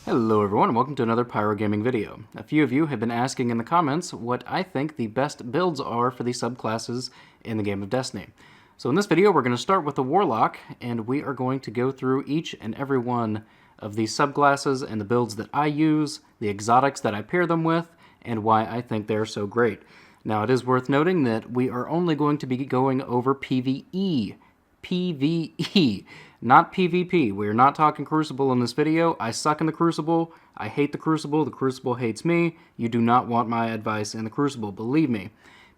Hello everyone and welcome to another Pyro Gaming video. A few of you have been asking in the comments what I think the best builds are for the subclasses in the game of Destiny. So in this video we're going to start with the Warlock, and we are going to go through each and every one of these subclasses and the builds that I use, the exotics that I pair them with, and why I think they're so great. Now it is worth noting that we are only going to be going over PvE. PvE, not PvP. We are not talking Crucible in this video. I suck in the Crucible. I hate the Crucible hates me. You do not want my advice in the Crucible, believe me.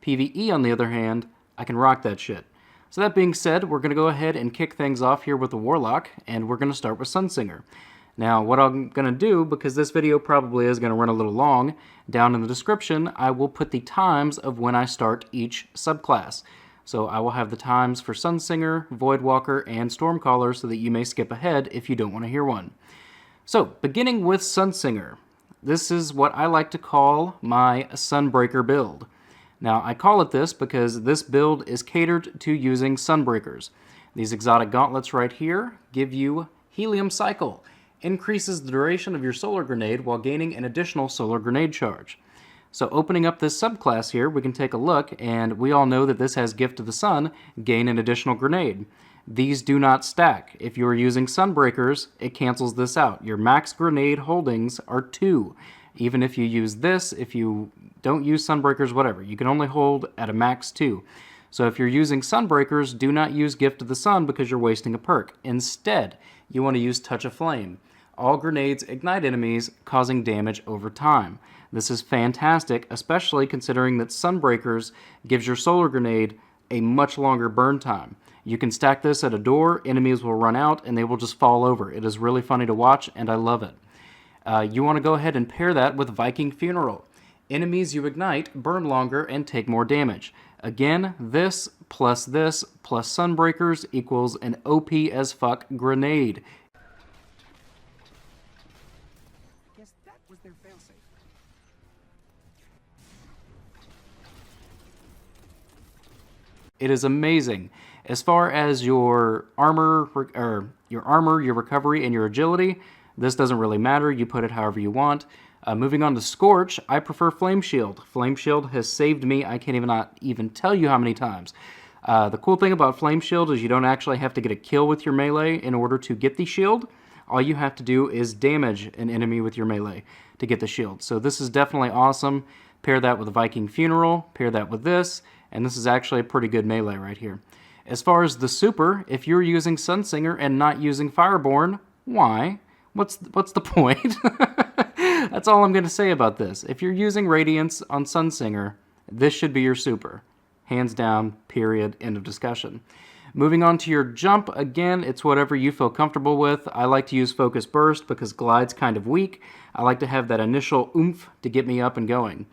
PvE, on the other hand, I can rock that shit. So that being said, we're going to go ahead and kick things off here with the Warlock, and we're going to start with Sunsinger. Now, what I'm going to do, because this video probably is going to run a little long, down in the description, I will put the times of when I start each subclass. So I will have the times for Sunsinger, Voidwalker, and Stormcaller so that you may skip ahead if you don't want to hear one. So, beginning with Sunsinger. This is what I like to call my Sunbreaker build. Now, I call it this because this build is catered to using Sunbreakers. These exotic gauntlets right here give you Helium Cycle. Increases the duration of your solar grenade while gaining an additional solar grenade charge. So opening up this subclass here, we can take a look, and we all know that this has Gift of the Sun, gain an additional grenade. These do not stack. If you are using Sunbreakers, it cancels this out. Your max grenade holdings are 2. Even if you use this, if you don't use Sunbreakers, whatever, you can only hold at a max 2. So if you're using Sunbreakers, do not use Gift of the Sun because you're wasting a perk. Instead, you want to use Touch of Flame. All grenades ignite enemies, causing damage over time. This is fantastic, especially considering that Sunbreakers gives your solar grenade a much longer burn time. You can stack this at a door, enemies will run out, and they will just fall over. It is really funny to watch, and I love it. You want to go ahead and pair that with Viking Funeral. Enemies you ignite burn longer and take more damage. Again, this plus Sunbreakers equals an OP as fuck grenade. Guess that was their failsafe. It is amazing. As far as your armor, your recovery, and your agility, this doesn't really matter. You put it however you want. Moving on to Scorch, I prefer Flame Shield. Flame Shield has saved me. I can't not even tell you how many times. The cool thing about Flame Shield is you don't actually have to get a kill with your melee in order to get the shield. All you have to do is damage an enemy with your melee to get the shield. So this is definitely awesome. Pair that with a Viking Funeral, pair that with this, and this is actually a pretty good melee right here. As far as the super, if you're using Sunsinger and not using Fireborn, why? What's the point? That's all I'm going to say about this. If you're using Radiance on Sunsinger, this should be your super. Hands down, period, end of discussion. Moving on to your jump, again, it's whatever you feel comfortable with. I like to use Focus Burst because Glide's kind of weak. I like to have that initial oomph to get me up and going.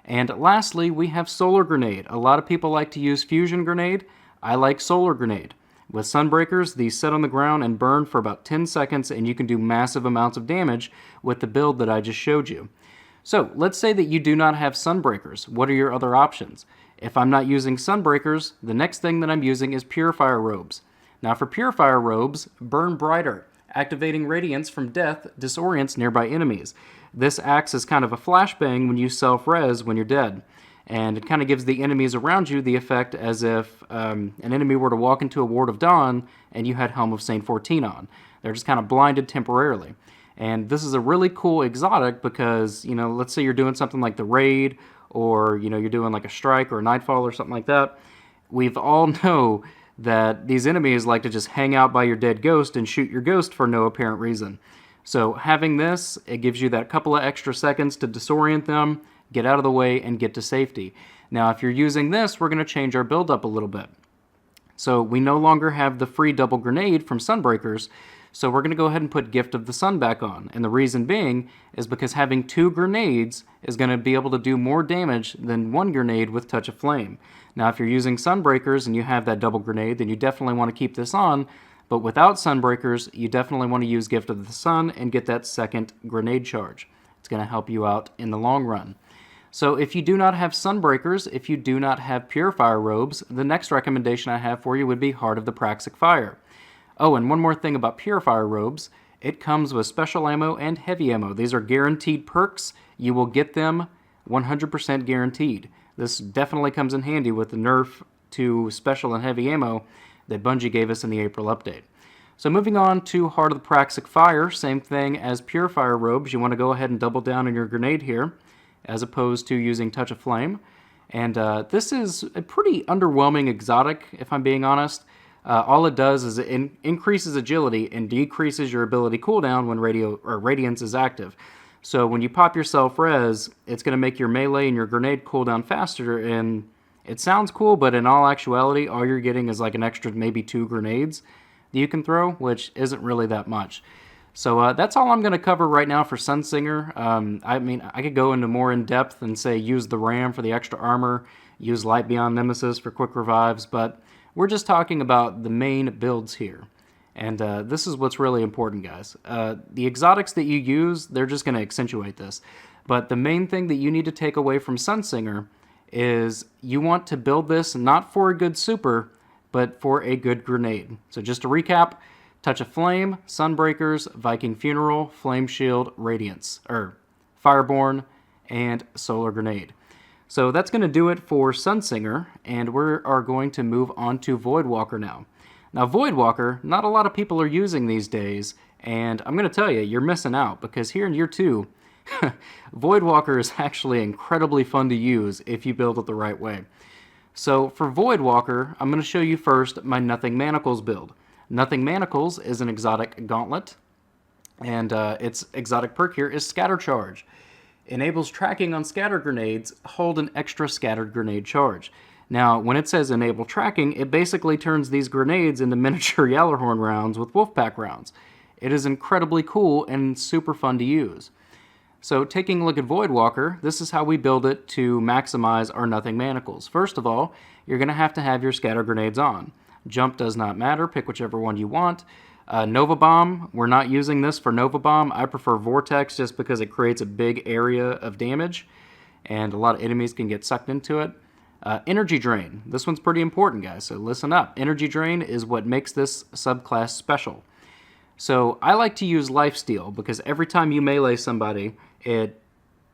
And lastly, we have Solar Grenade. A lot of people like to use Fusion Grenade. I like Solar Grenade. With Sunbreakers, these sit on the ground and burn for about 10 seconds, and you can do massive amounts of damage with the build that I just showed you. So, let's say that you do not have Sunbreakers. What are your other options? If I'm not using Sunbreakers, the next thing that I'm using is Purifier Robes. Now for Purifier Robes, Burn Brighter. Activating Radiance from Death disorients nearby enemies. This acts as kind of a flashbang when you self-res when you're dead. And it kind of gives the enemies around you the effect as if an enemy were to walk into a Ward of Dawn and you had Helm of Saint 14 on. They're just kind of blinded temporarily. And this is a really cool exotic because, you know, let's say you're doing something like the Raid, or, you know, you're doing like a Strike or a Nightfall or something like that. We've all know that these enemies like to just hang out by your dead ghost and shoot your ghost for no apparent reason. So having this, it gives you that couple of extra seconds to disorient them, get out of the way, and get to safety. Now, if you're using this, we're going to change our build up a little bit. So we no longer have the free double grenade from Sunbreakers, so we're going to go ahead and put Gift of the Sun back on. And the reason being is because having 2 grenades is going to be able to do more damage than 1 grenade with Touch of Flame. Now, if you're using Sunbreakers and you have that double grenade, then you definitely want to keep this on. But without Sunbreakers, you definitely want to use Gift of the Sun and get that second grenade charge. It's going to help you out in the long run. So if you do not have Sunbreakers, if you do not have Purifier Robes, the next recommendation I have for you would be Heart of the Praxic Fire. Oh, and one more thing about Purifier Robes. It comes with special ammo and heavy ammo. These are guaranteed perks. You will get them 100% guaranteed. This definitely comes in handy with the nerf to special and heavy ammo that Bungie gave us in the April update. So moving on to Heart of the Praxic Fire, same thing as Purifier Robes. You want to go ahead and double down on your grenade here, as opposed to using Touch of Flame. And this is a pretty underwhelming exotic, if I'm being honest. All it does is it increases agility and decreases your ability cooldown when Radiance is active. So when you pop your self-res, it's going to make your melee and your grenade cooldown faster, and it sounds cool, but in all actuality, all you're getting is like an extra maybe 2 grenades that you can throw, which isn't really that much. So that's all I'm going to cover right now for Sunsinger. I mean, I could go into more in depth and say use the Ram for the extra armor, use Light Beyond Nemesis for quick revives, but we're just talking about the main builds here. And this is what's really important, guys. The exotics that you use, they're just going to accentuate this. But the main thing that you need to take away from Sunsinger is you want to build this not for a good super, but for a good grenade. So just to recap, Touch of Flame, Sunbreakers, Viking Funeral, Flame Shield, Radiance, or Fireborn, and Solar Grenade. So that's going to do it for Sunsinger, and we are going to move on to Voidwalker now. Now, Voidwalker, not a lot of people are using these days, and I'm going to tell you, you're missing out, because here in Year 2, Voidwalker is actually incredibly fun to use if you build it the right way. So for Voidwalker, I'm going to show you first my Nothing Manacles build. Nothing Manacles is an exotic gauntlet, and its exotic perk here is Scatter Charge. Enables tracking on scatter grenades, hold an extra scattered grenade charge. Now, when it says enable tracking, it basically turns these grenades into miniature Yellerhorn rounds with Wolfpack rounds. It is incredibly cool and super fun to use. So taking a look at Voidwalker, this is how we build it to maximize our Nothing Manacles. First of all, you're going to have your scatter grenades on. Jump does not matter, pick whichever one you want. Nova Bomb, we're not using this for Nova Bomb. I prefer Vortex just because it creates a big area of damage and a lot of enemies can get sucked into it. Energy Drain, this one's pretty important, guys, so listen up. Energy Drain is what makes this subclass special. So I like to use Lifesteal because every time you melee somebody, it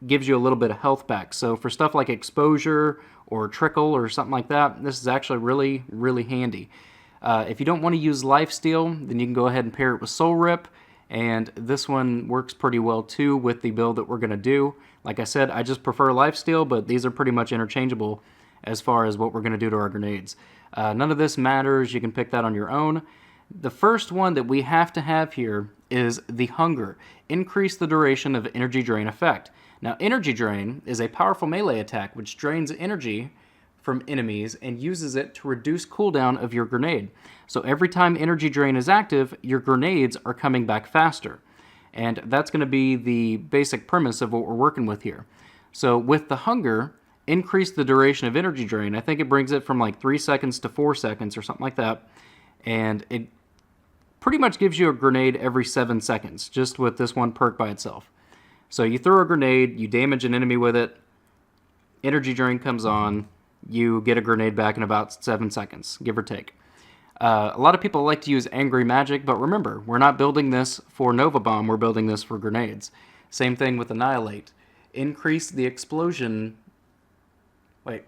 gives you a little bit of health back. So for stuff like Exposure or Trickle or something like that, this is actually really, really handy. If you don't want to use Lifesteal, then you can go ahead and pair it with Soul Rip, and this one works pretty well too with the build that we're going to do. Like I said, I just prefer Lifesteal, but these are pretty much interchangeable as far as what we're going to do to our grenades. None of this matters. You can pick that on your own. The first one that we have to have here is the Hunger. Increase the duration of Energy Drain effect. Now, Energy Drain is a powerful melee attack which drains energy from enemies and uses it to reduce cooldown of your grenade. So every time Energy Drain is active, your grenades are coming back faster. And that's going to be the basic premise of what we're working with here. So with the Hunger, increase the duration of Energy Drain. I think it brings it from like 3 seconds to 4 seconds or something like that. And it pretty much gives you a grenade every 7 seconds, just with this one perk by itself. So you throw a grenade, you damage an enemy with it, Energy Drain comes on, you get a grenade back in about 7 seconds, give or take. A lot of people like to use Angry Magic, but remember, we're not building this for Nova Bomb, we're building this for grenades. Same thing with Annihilate. Increase the explosion... Wait.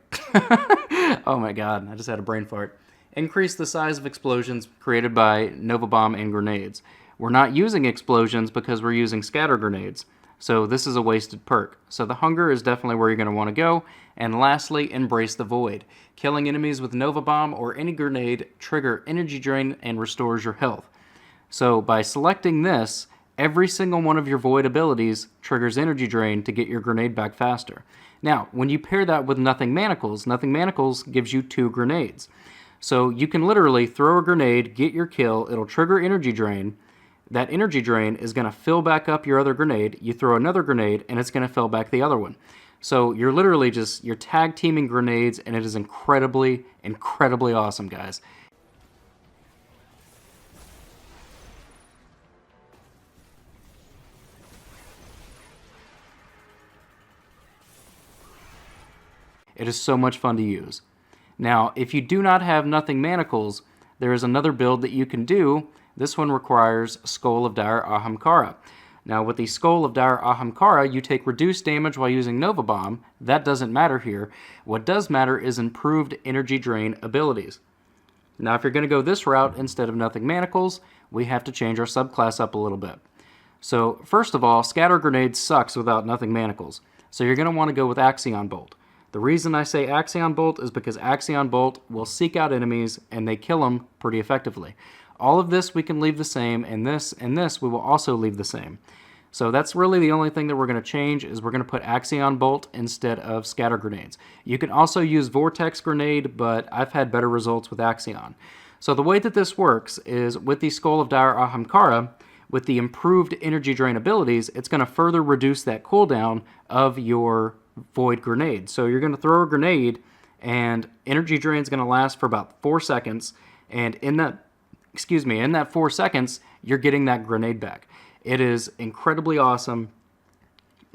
Oh my god, I just had a brain fart. Increase the size of explosions created by Nova Bomb and grenades. We're not using explosions because we're using scatter grenades. So this is a wasted perk. So the Hunger is definitely where you're going to want to go. And lastly, Embrace the Void. Killing enemies with Nova Bomb or any grenade trigger Energy Drain and restores your health. So by selecting this, every single one of your Void abilities triggers Energy Drain to get your grenade back faster. Now, when you pair that with Nothing Manacles gives you 2 grenades. So you can literally throw a grenade, get your kill, it'll trigger Energy Drain. That Energy Drain is going to fill back up your other grenade. You throw another grenade, and it's going to fill back the other one. So you're literally you're tag teaming grenades, and it is incredibly, incredibly awesome, guys. It is so much fun to use. Now, if you do not have Nothing Manacles, there is another build that you can do This one requires Skull of Dire Ahamkara. Now, with the Skull of Dire Ahamkara, you take reduced damage while using Nova Bomb. That doesn't matter here. What does matter is improved energy drain abilities. Now, if you're going to go this route instead of Nothing Manacles, we have to change our subclass up a little bit. So, first of all, Scatter Grenade sucks without Nothing Manacles. So you're going to want to go with Axion Bolt. The reason I say Axion Bolt is because Axion Bolt will seek out enemies and they kill them pretty effectively. All of this we can leave the same, and this we will also leave the same. So that's really the only thing that we're going to change is we're going to put Axion Bolt instead of Scatter Grenades. You can also use Vortex Grenade, but I've had better results with Axion. So the way that this works is with the Skull of Dire Ahamkara, with the improved energy drain abilities, it's going to further reduce that cooldown of your Void Grenade. So you're going to throw a grenade, and energy drain is going to last for about 4 seconds, and in that 4 seconds, you're getting that grenade back. It is incredibly awesome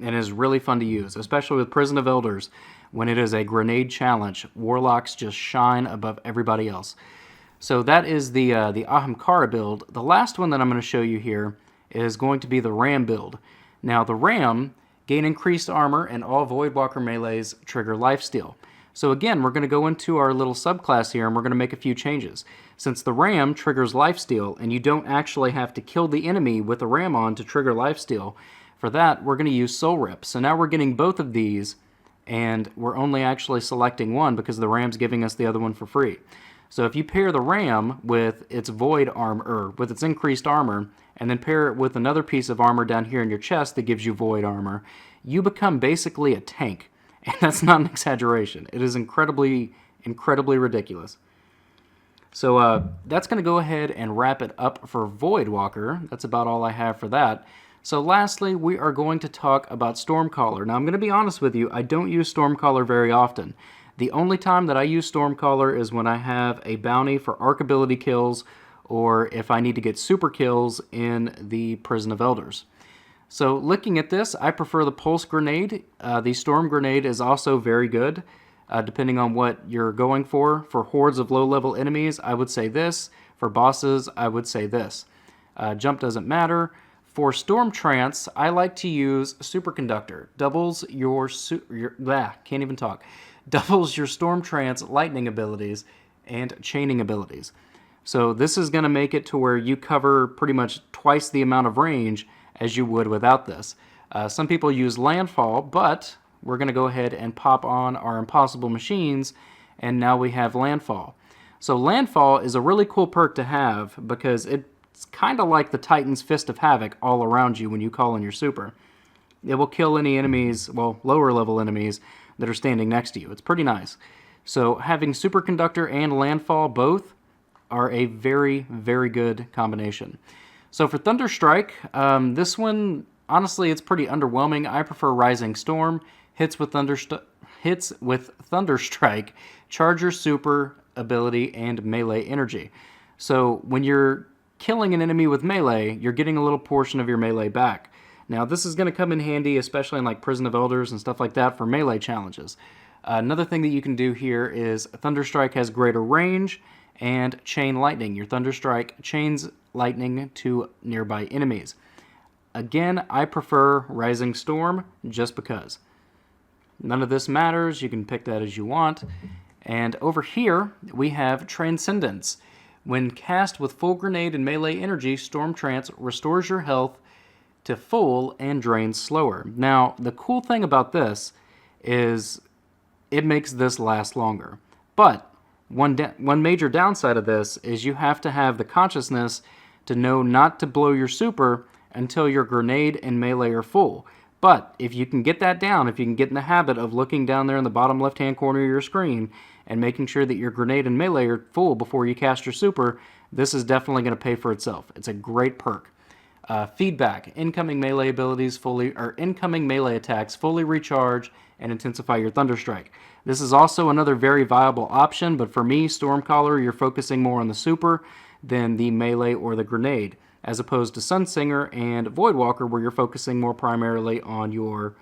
and is really fun to use, especially with Prison of Elders. When it is a grenade challenge, Warlocks just shine above everybody else. So that is the Ahamkara build. The last one that I'm going to show you here is going to be the Ram build. Now, the Ram gain increased armor, and all Voidwalker melees trigger lifesteal. So again, we're going to go into our little subclass here, and we're going to make a few changes. Since the Ram triggers lifesteal, and you don't actually have to kill the enemy with the Ram on to trigger lifesteal, for that, we're going to use Soul Rip. So now we're getting both of these, and we're only actually selecting one because the Ram's giving us the other one for free. So if you pair the Ram with its Void armor, or with its increased armor, and then pair it with another piece of armor down here in your chest that gives you Void armor, you become basically a tank. And that's not an exaggeration. It is incredibly, incredibly ridiculous. So that's going to go ahead and wrap it up for Voidwalker. That's about all I have for that. So lastly, we are going to talk about Stormcaller. Now, I'm going to be honest with you, I don't use Stormcaller very often. The only time that I use Stormcaller is when I have a bounty for arc ability kills, or if I need to get super kills in the Prison of Elders. So looking at this, I prefer the Pulse Grenade. The Storm Grenade is also very good, depending on what you're going for. For hordes of low-level enemies, I would say this. For bosses, I would say this. Jump doesn't matter. For Storm Trance, I like to use Superconductor. Doubles your doubles your Storm Trance lightning abilities and chaining abilities. So this is going to make it to where you cover pretty much twice the amount of range as you would without this. Some people use Landfall, but we're going to go ahead and pop on our Impossible Machines, and now we have Landfall. So Landfall is a really cool perk to have because it's kind of like the Titan's Fist of Havoc all around you when you call in your super. It will kill any enemies, well, lower level enemies that are standing next to you. It's pretty nice. So having Superconductor and Landfall both are a very, very good combination. So for Thunderstrike, this one, honestly, it's pretty underwhelming. I prefer Rising Storm. Hits with Thunderstrike, charge your super ability and melee energy. So when you're killing an enemy with melee, you're getting a little portion of your melee back. Now this is going to come in handy, especially in like Prison of Elders and stuff like that for melee challenges. Another thing that you can do here is Thunderstrike has greater range and Chain Lightning. Your Thunderstrike chains lightning to nearby enemies. Again, I prefer Rising Storm just because. None of this matters. You can pick that as you want. And over here, we have Transcendence. When cast with full grenade and melee energy, Storm Trance restores your health to full and drains slower. Now, the cool thing about this is it makes this last longer. But one major downside of this is you have to have the consciousness to know not to blow your super until your grenade and melee are full. But if you can get that down, if you can get in the habit of looking down there in the bottom left-hand corner of your screen and making sure that your grenade and melee are full before you cast your super, this is definitely going to pay for itself. It's a great perk. Feedback. Incoming melee attacks fully recharge and intensify your Thunderstrike. This is also another very viable option, but for me, Stormcaller, you're focusing more on the super than the melee or the grenade, as opposed to Sunsinger and Voidwalker, where you're focusing more primarily on your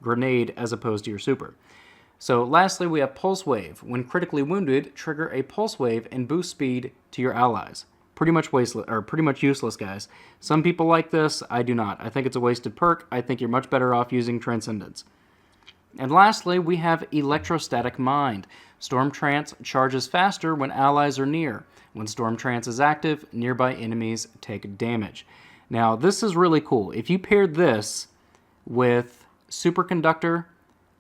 grenade as opposed to your super. So lastly, we have Pulse Wave. When critically wounded, trigger a Pulse Wave and boost speed to your allies. pretty much wasteless, or pretty much useless, guys. Some people like this. I do not. I think it's a wasted perk. I think you're much better off using Transcendence. And lastly, we have Electrostatic Mind. Storm Trance charges faster when allies are near. When Storm Trance is active, nearby enemies take damage. Now, this is really cool. If you paired this with Superconductor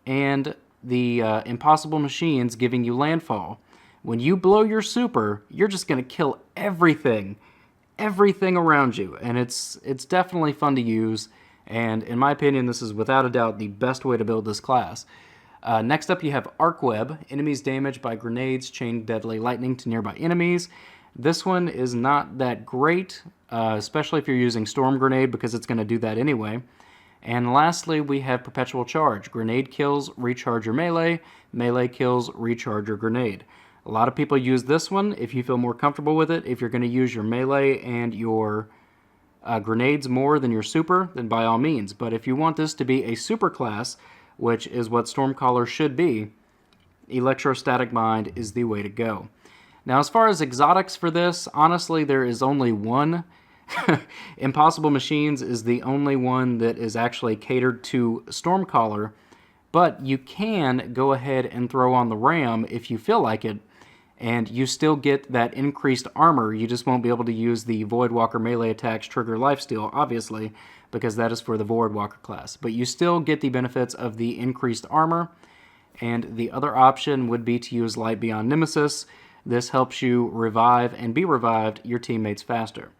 and the Impossible Machines giving you Landfall, when you blow your super, you're just going to kill everything around you. And it's definitely fun to use. And in my opinion, this is without a doubt the best way to build this class. Next up, you have Arc Web. Enemies damaged by grenades chain deadly lightning to nearby enemies. This one is not that great, especially if you're using Storm Grenade, because it's going to do that anyway. And lastly, we have Perpetual Charge. Grenade kills, recharge your melee. Melee kills, recharge your grenade. A lot of people use this one if you feel more comfortable with it. If you're going to use your melee and your grenades more than your super, then by all means. But if you want this to be a super class, which is what Stormcaller should be, Electrostatic Mind is the way to go. Now, as far as exotics for this, honestly, there is only one. Impossible Machines is the only one that is actually catered to Stormcaller, but you can go ahead and throw on the Ram if you feel like it, and you still get that increased armor. You just won't be able to use the Voidwalker melee attacks trigger lifesteal, obviously, because that is for the Voidwalker class. But you still get the benefits of the increased armor, and the other option would be to use Light Beyond Nemesis. This helps you revive and be revived your teammates faster.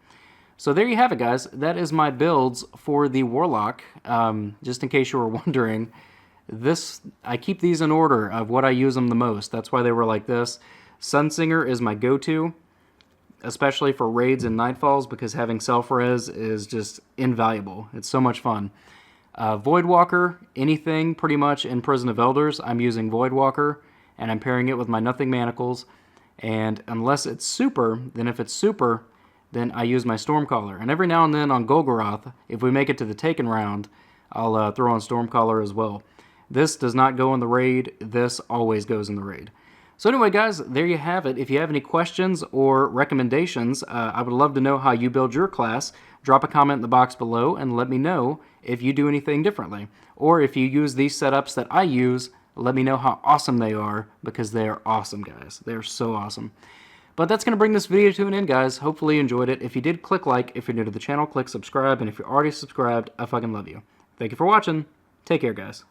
So there you have it, guys. That is my builds for the Warlock. Just in case you were wondering, I keep these in order of what I use them the most. That's why they were like this. Sunsinger is my go-to, especially for raids and nightfalls, because having self-res is just invaluable. It's so much fun. Voidwalker, anything pretty much in Prison of Elders, I'm using Voidwalker, and I'm pairing it with my Nothing Manacles. And unless it's super, then if it's super, then I use my Stormcaller. And every now and then on Golgoroth, if we make it to the Taken round, I'll throw on Stormcaller as well. This does not go in the raid. This always goes in the raid. So anyway, guys, there you have it. If you have any questions or recommendations, I would love to know how you build your class. Drop a comment in the box below and let me know if you do anything differently. Or if you use these setups that I use, let me know how awesome they are, because they are awesome, guys. They are so awesome. But that's going to bring this video to an end, guys. Hopefully you enjoyed it. If you did, click like. If you're new to the channel, click subscribe. And if you're already subscribed, I fucking love you. Thank you for watching. Take care, guys.